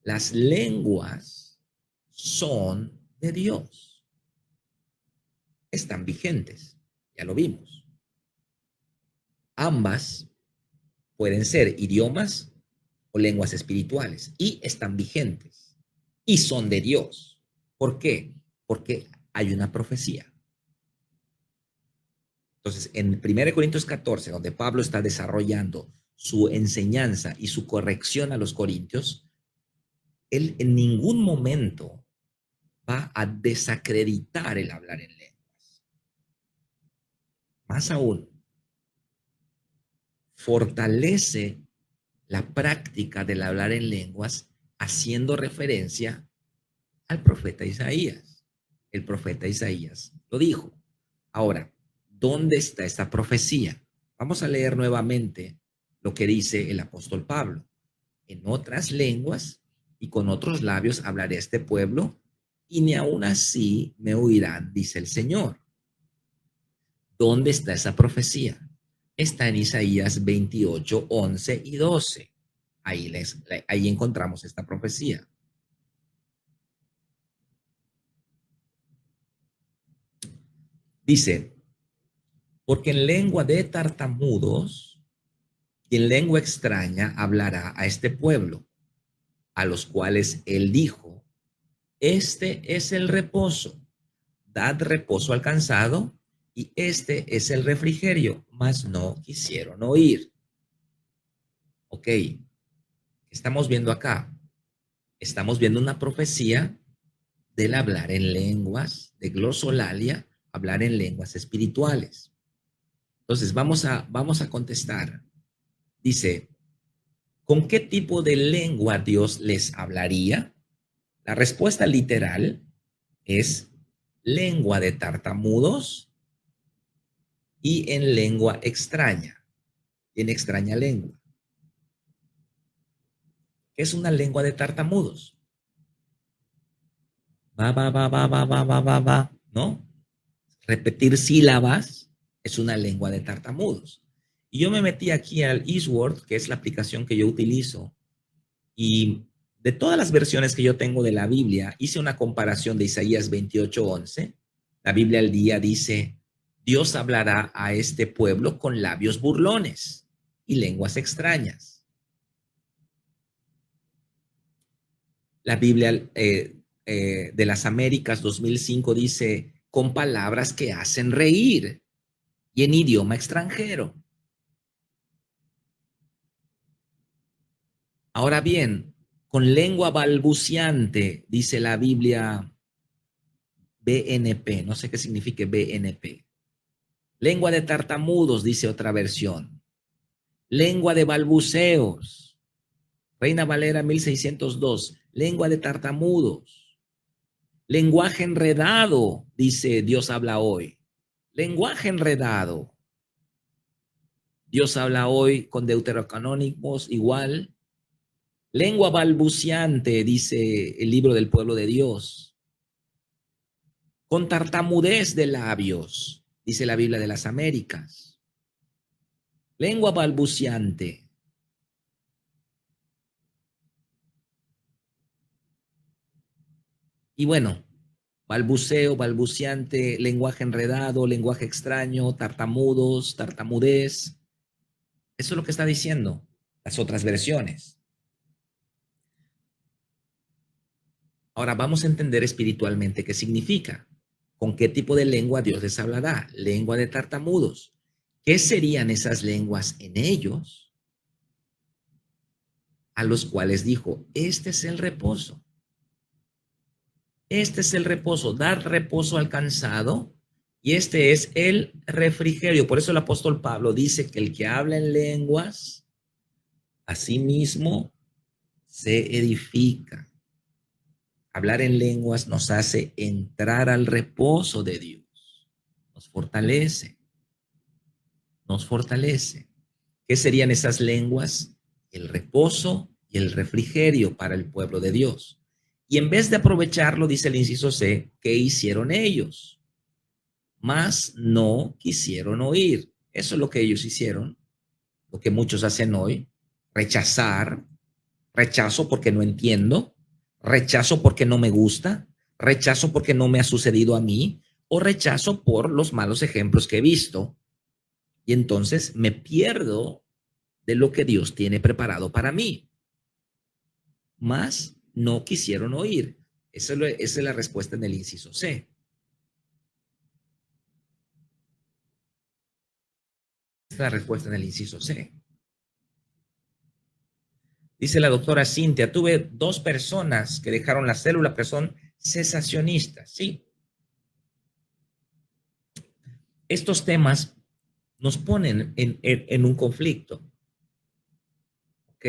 las lenguas son de Dios. Están vigentes, ya lo vimos. Ambas pueden ser idiomas o lenguas espirituales y están vigentes y son de Dios. ¿Por qué? Porque hay una profecía. Entonces, en 1 Corintios 14, donde Pablo está desarrollando su enseñanza y su corrección a los corintios, él en ningún momento va a desacreditar el hablar en lenguas. Más aún, fortalece la práctica del hablar en lenguas haciendo referencia al profeta Isaías. El profeta Isaías lo dijo. Ahora, ¿dónde está esta profecía? Vamos a leer nuevamente lo que dice el apóstol Pablo. En otras lenguas y con otros labios hablaré a este pueblo, y ni aun así me oirán, dice el Señor. ¿Dónde está esa profecía? Está en Isaías 28, 11 y 12. Ahí encontramos esta profecía. Dice, porque en lengua de tartamudos y en lengua extraña hablará a este pueblo, a los cuales él dijo, este es el reposo, dad reposo al cansado, y este es el refrigerio, mas no quisieron oír. Ok, ¿qué estamos viendo acá? Estamos viendo una profecía del hablar en lenguas, de glosolalia, hablar en lenguas espirituales. Entonces, vamos a contestar. Dice, ¿con qué tipo de lengua Dios les hablaría? La respuesta literal es lengua de tartamudos y en lengua extraña, en extraña lengua. ¿Qué es una lengua de tartamudos? Va, ¿no? Repetir sílabas es una lengua de tartamudos. Y yo me metí aquí al Eastword, que es la aplicación que yo utilizo, y de todas las versiones que yo tengo de la Biblia, hice una comparación de Isaías 28:11. La Biblia al día dice, Dios hablará a este pueblo con labios burlones y lenguas extrañas. La Biblia de las Américas 2005 dice, con palabras que hacen reír y en idioma extranjero. Ahora bien, con lengua balbuciante, dice la Biblia BNP, no sé qué significa BNP. Lengua de tartamudos, dice otra versión. Lengua de balbuceos. Reina Valera 1602, lengua de tartamudos. Lenguaje enredado, dice Dios habla hoy. Lenguaje enredado. Dios habla hoy con deuterocanónicos igual. Lengua balbuciante, dice el libro del pueblo de Dios. Con tartamudez de labios, dice la Biblia de las Américas. Lengua balbuciante. Y bueno, balbuceo, balbuciante, lenguaje enredado, lenguaje extraño, tartamudos, tartamudez. Eso es lo que está diciendo las otras versiones. Ahora vamos a entender espiritualmente qué significa. ¿Con qué tipo de lengua Dios les hablará? Lengua de tartamudos. ¿Qué serían esas lenguas en ellos? A los cuales dijo, este es el reposo. Este es el reposo, dar reposo al cansado, y este es el refrigerio. Por eso el apóstol Pablo dice que el que habla en lenguas, a sí mismo se edifica. Hablar en lenguas nos hace entrar al reposo de Dios. Nos fortalece. Nos fortalece. ¿Qué serían esas lenguas? El reposo y el refrigerio para el pueblo de Dios. Y en vez de aprovecharlo, dice el inciso C, ¿qué hicieron ellos? Mas no quisieron oír. Eso es lo que ellos hicieron, lo que muchos hacen hoy, rechazar, rechazo porque no entiendo, rechazo porque no me gusta, rechazo porque no me ha sucedido a mí, o rechazo por los malos ejemplos que he visto. Y entonces me pierdo de lo que Dios tiene preparado para mí. Mas no quisieron oír. Esa es la respuesta en el inciso C. Esa es la respuesta en el inciso C. Dice la doctora Cintia, tuve 2 personas que dejaron la célula, pero son cesacionistas, ¿sí? Estos temas nos ponen en un conflicto, ¿ok?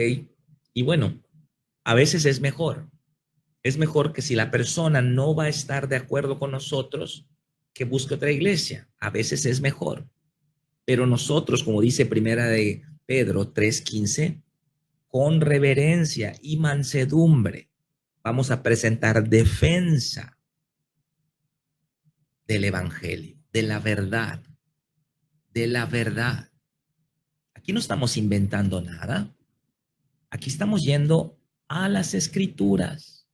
Y bueno, a veces es mejor que si la persona no va a estar de acuerdo con nosotros, que busque otra iglesia. A veces es mejor. Pero nosotros, como dice primera de Pedro 3:15, con reverencia y mansedumbre vamos a presentar defensa del evangelio, de la verdad, de la verdad. Aquí no estamos inventando nada. Aquí estamos yendo a las escrituras.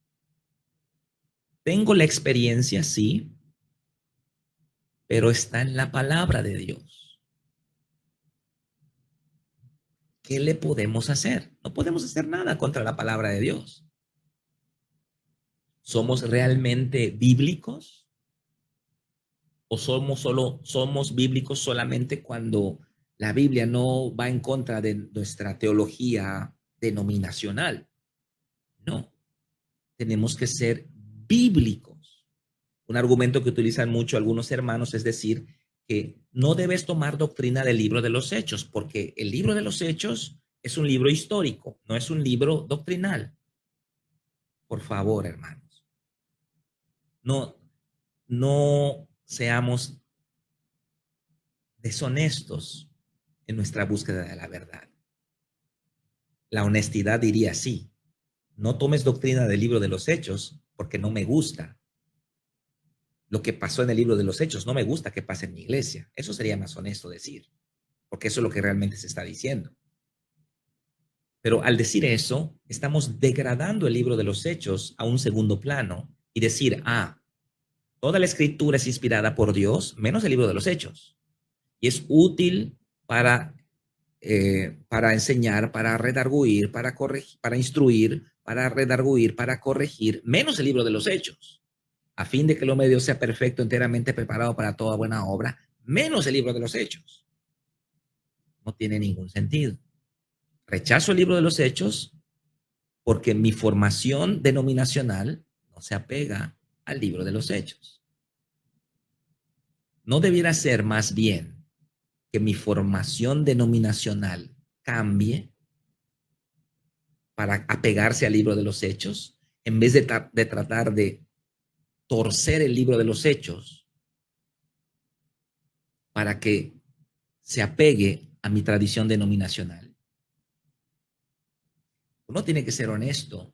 Tengo la experiencia, sí, pero está en la palabra de Dios. ¿Qué le podemos hacer? No podemos hacer nada contra la palabra de Dios. ¿Somos realmente bíblicos? ¿O somos bíblicos solamente cuando la Biblia no va en contra de nuestra teología denominacional? No, tenemos que ser bíblicos. Un argumento que utilizan mucho algunos hermanos es decir que no debes tomar doctrina del libro de los Hechos, porque el libro de los Hechos es un libro histórico, no es un libro doctrinal. Por favor, hermanos, no seamos deshonestos en nuestra búsqueda de la verdad. La honestidad diría así: no tomes doctrina del libro de los Hechos porque no me gusta lo que pasó en el libro de los Hechos, no me gusta que pase en mi iglesia. Eso sería más honesto decir, porque eso es lo que realmente se está diciendo. Pero al decir eso, estamos degradando el libro de los Hechos a un segundo plano y decir, toda la escritura es inspirada por Dios, menos el libro de los Hechos. Y es útil para enseñar, para redarguir, para corregir, para instruir, para redarguir, para corregir, menos el libro de los Hechos, a fin de que el hombre de Dios sea perfecto, enteramente preparado para toda buena obra, menos el libro de los Hechos. No tiene ningún sentido. Rechazo el libro de los Hechos porque mi formación denominacional no se apega al libro de los Hechos. ¿No debiera ser más bien que mi formación denominacional cambie para apegarse al libro de los Hechos, en vez de tratar de torcer el libro de los Hechos para que se apegue a mi tradición denominacional? Uno tiene que ser honesto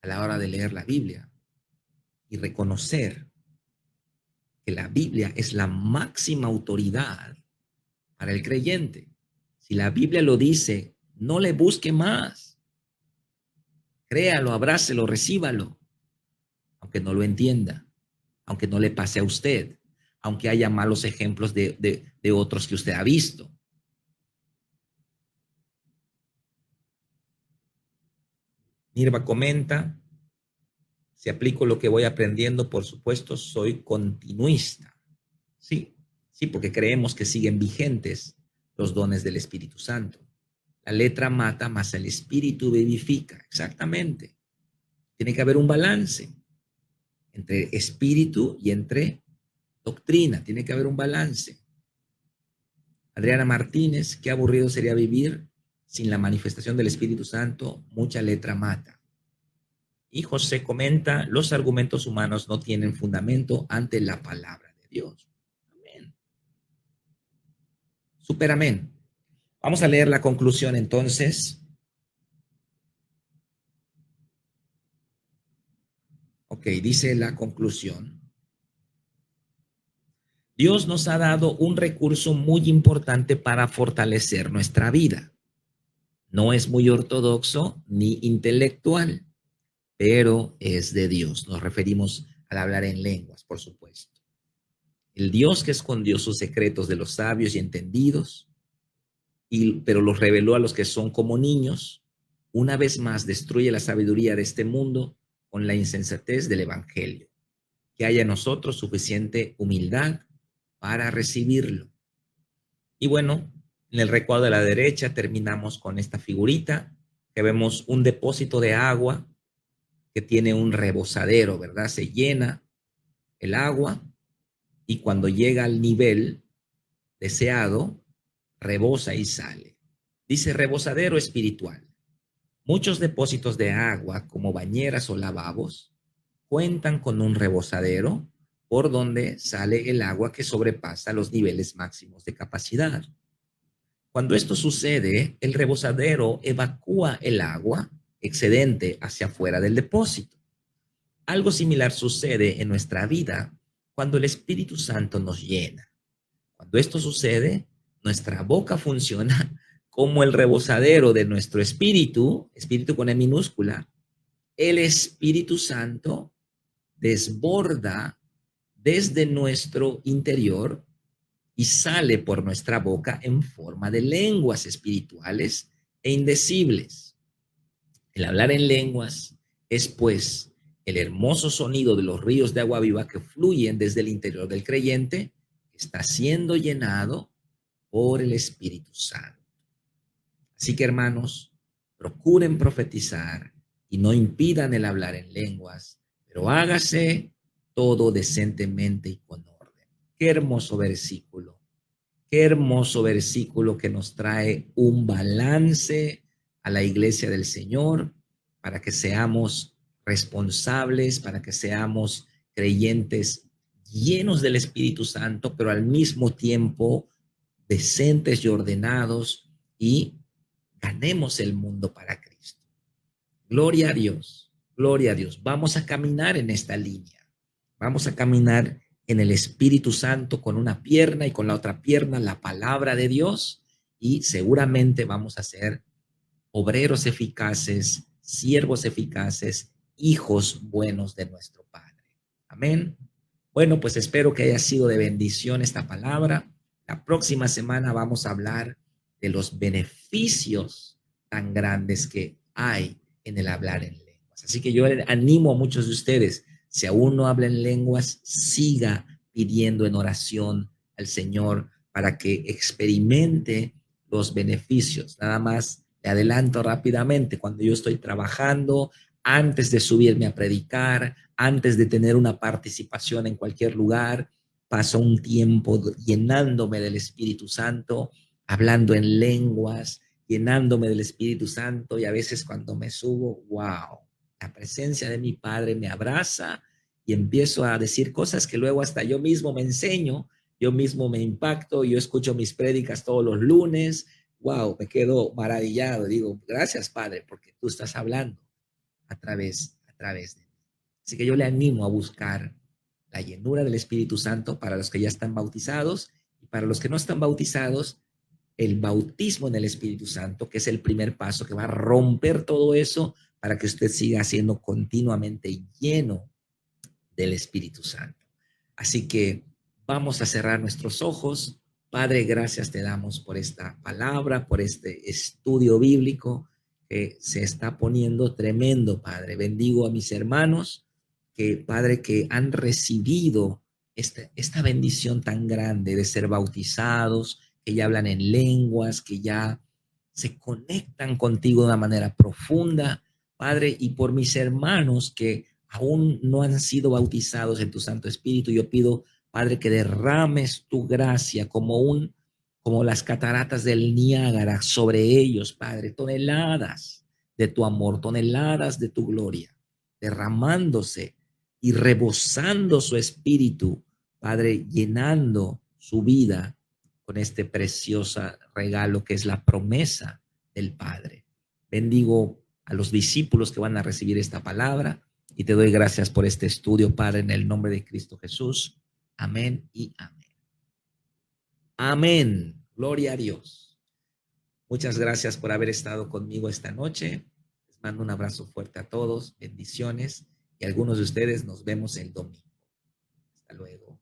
a la hora de leer la Biblia y reconocer que la Biblia es la máxima autoridad para el creyente. Si la Biblia lo dice, no le busque más. Créalo, abrácelo, recíbalo, aunque no lo entienda, aunque no le pase a usted, aunque haya malos ejemplos de otros que usted ha visto. Nirva comenta, si aplico lo que voy aprendiendo, por supuesto, soy continuista. Sí, porque creemos que siguen vigentes los dones del Espíritu Santo. La letra mata, mas el Espíritu vivifica. Exactamente. Tiene que haber un balance entre espíritu y entre doctrina. Tiene que haber un balance. Adriana Martínez, qué aburrido sería vivir sin la manifestación del Espíritu Santo. Mucha letra mata. Y José comenta, los argumentos humanos no tienen fundamento ante la palabra de Dios. Amén. Super amén. Vamos a leer la conclusión entonces. Ok, dice la conclusión. Dios nos ha dado un recurso muy importante para fortalecer nuestra vida. No es muy ortodoxo ni intelectual, pero es de Dios. Nos referimos al hablar en lenguas, por supuesto. El Dios que escondió sus secretos de los sabios y entendidos, pero los reveló a los que son como niños, una vez más destruye la sabiduría de este mundo con la insensatez del Evangelio. Que haya en nosotros suficiente humildad para recibirlo. Y bueno, en el recuadro de la derecha terminamos con esta figurita, que vemos un depósito de agua que tiene un rebosadero, ¿verdad? Se llena el agua y cuando llega al nivel deseado, rebosa y sale. Dice rebosadero espiritual. Muchos depósitos de agua, como bañeras o lavabos, cuentan con un rebosadero por donde sale el agua que sobrepasa los niveles máximos de capacidad. Cuando esto sucede, el rebosadero evacúa el agua excedente hacia afuera del depósito. Algo similar sucede en nuestra vida cuando el Espíritu Santo nos llena. Cuando esto sucede, nuestra boca funciona como el rebosadero de nuestro espíritu, espíritu con E minúscula. El Espíritu Santo desborda desde nuestro interior y sale por nuestra boca en forma de lenguas espirituales e indecibles. El hablar en lenguas es, pues, el hermoso sonido de los ríos de agua viva que fluyen desde el interior del creyente, que está siendo llenado por el Espíritu Santo. Así que, hermanos, procuren profetizar y no impidan el hablar en lenguas, pero hágase todo decentemente y con orden. Qué hermoso versículo. Qué hermoso versículo que nos trae un balance a la iglesia del Señor para que seamos responsables, para que seamos creyentes llenos del Espíritu Santo, pero al mismo tiempo decentes y ordenados y ganemos el mundo para Cristo. Gloria a Dios, gloria a Dios. Vamos a caminar en esta línea. Vamos a caminar en el Espíritu Santo con una pierna y con la otra pierna la palabra de Dios y seguramente vamos a ser obreros eficaces, siervos eficaces, hijos buenos de nuestro Padre. Amén. Bueno, pues espero que haya sido de bendición esta palabra. La próxima semana vamos a hablar de los beneficios tan grandes que hay en el hablar en lenguas. Así que yo animo a muchos de ustedes, si aún no habla en lenguas, siga pidiendo en oración al Señor para que experimente los beneficios. Nada más le adelanto rápidamente, cuando yo estoy trabajando, antes de subirme a predicar, antes de tener una participación en cualquier lugar, paso un tiempo llenándome del Espíritu Santo, hablando en lenguas, llenándome del Espíritu Santo, y a veces cuando me subo, wow, la presencia de mi Padre me abraza y empiezo a decir cosas que luego hasta yo mismo me enseño, yo mismo me impacto, yo escucho mis prédicas todos los lunes, wow, me quedo maravillado, digo, gracias Padre, porque tú estás hablando a través de mí. Así que yo le animo a buscar la llenura del Espíritu Santo para los que ya están bautizados y para los que no están bautizados, el bautismo en el Espíritu Santo, que es el primer paso que va a romper todo eso para que usted siga siendo continuamente lleno del Espíritu Santo. Así que vamos a cerrar nuestros ojos. Padre, gracias te damos por esta palabra, por este estudio bíblico que se está poniendo tremendo, Padre. Bendigo a mis hermanos que, Padre, que han recibido esta bendición tan grande de ser bautizados, que ya hablan en lenguas, que ya se conectan contigo de una manera profunda, Padre, y por mis hermanos que aún no han sido bautizados en tu Santo Espíritu, yo pido, Padre, que derrames tu gracia como las cataratas del Niágara sobre ellos, Padre, toneladas de tu amor, toneladas de tu gloria, derramándose y rebosando su espíritu, Padre, llenando su vida con este precioso regalo que es la promesa del Padre. Bendigo a los discípulos que van a recibir esta palabra y te doy gracias por este estudio, Padre, en el nombre de Cristo Jesús. Amén y amén. Amén. Gloria a Dios. Muchas gracias por haber estado conmigo esta noche. Les mando un abrazo fuerte a todos. Bendiciones. Y algunos de ustedes nos vemos el domingo. Hasta luego.